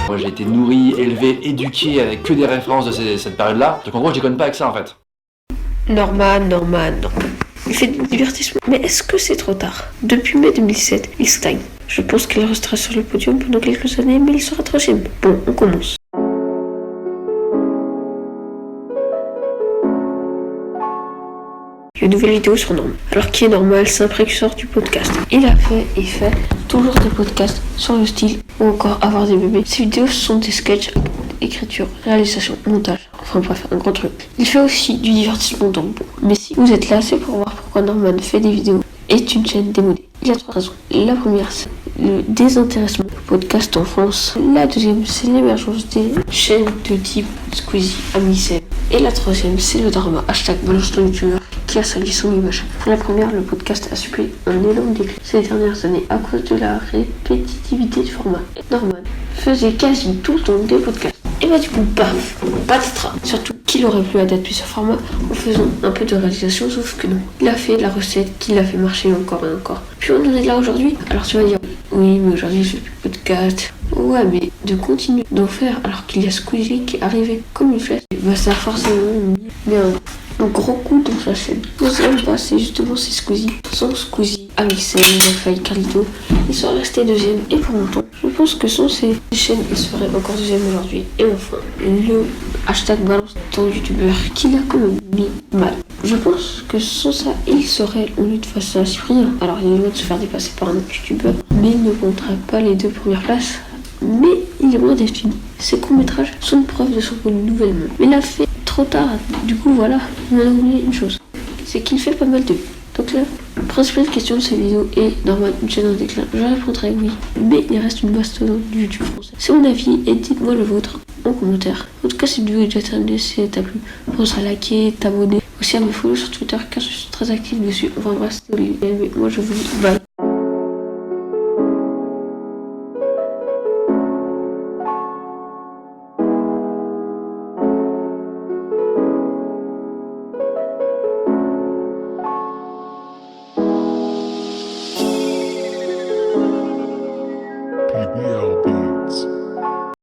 Moi j'ai été nourri, élevé, éduqué avec que des références de cette période-là. Donc en gros je déconne pas avec ça en fait. Norman. Il fait du divertissement. Mais est-ce que c'est trop tard? Depuis mai 2007, il stagne. Je pense qu'il restera sur le podium pendant quelques années, mais il sera troisième. Bon, on commence. Une nouvelle vidéo sur Norman. Alors qui est normal, c'est un précurseur du podcast. Il fait toujours des podcasts sur le style ou encore avoir des bébés. Ces vidéos sont des sketchs, écriture, réalisation, montage. Enfin bref, un grand truc. Il fait aussi du divertissement dans le bon. Mais si vous êtes là, c'est pour voir pourquoi Norman fait des vidéos est une chaîne démodée. Il y a 3 raisons. La première, c'est le désintéressement du podcast en France. La deuxième, c'est l'émergence des chaînes de type Squeezie, Amicem. Et la troisième, c'est le drama #balance ton youtubeur qui a sali son image. Pour la première, le podcast a subi un énorme déclin ces dernières années à cause de la répétitivité du format. Norman faisait quasi tout le temps des podcasts. Et bah du coup, paf, patatras. Surtout qu'il aurait pu adapter ce format en faisant un peu de réalisation, sauf que non. Il a fait la recette qui l'a fait marcher encore et encore. Puis on en est là aujourd'hui. Alors tu vas dire, oui mais aujourd'hui je fais plus de podcast. Ouais mais de continuer d'en faire alors qu'il y a Squeezie qui est arrivé comme une flèche, bah ça a forcément mis un gros coup dans sa chaîne. Deuxième, c'est justement Squeezie. Sans Squeezie, Amicem, Faye, Carlito, ils sont restés deuxième et pour longtemps. Je pense que sans ces chaînes, ils seraient encore deuxième aujourd'hui. Et enfin, le #balance ton youtubeur qui l'a quand même mis mal. Je pense que sans ça, il serait au lieu de face à Cyprien. Alors il est loin de se faire dépasser par un autre youtubeur, mais il ne compterait pas les 2 premières places. Mais il est loin d'être fini. Ses courts-métrages sont une preuve de son renouvellement. Mais il a fait trop tard. Du coup, voilà, on a oublié une chose. C'est qu'il fait pas mal de vues. Donc la principale question de cette vidéo est Norman, une chaîne en déclin. Je répondrai oui, mais il reste une mastodonte du YouTube français. C'est mon avis et dites-moi le vôtre en commentaire. En tout cas, cette vidéo est déjà terminée. Si elle t'a plu, pense à liker, t'abonner, aussi à me follow sur Twitter car je suis très actif dessus. Enfin bref, c'était Olivier, mais moi je vous dis bye.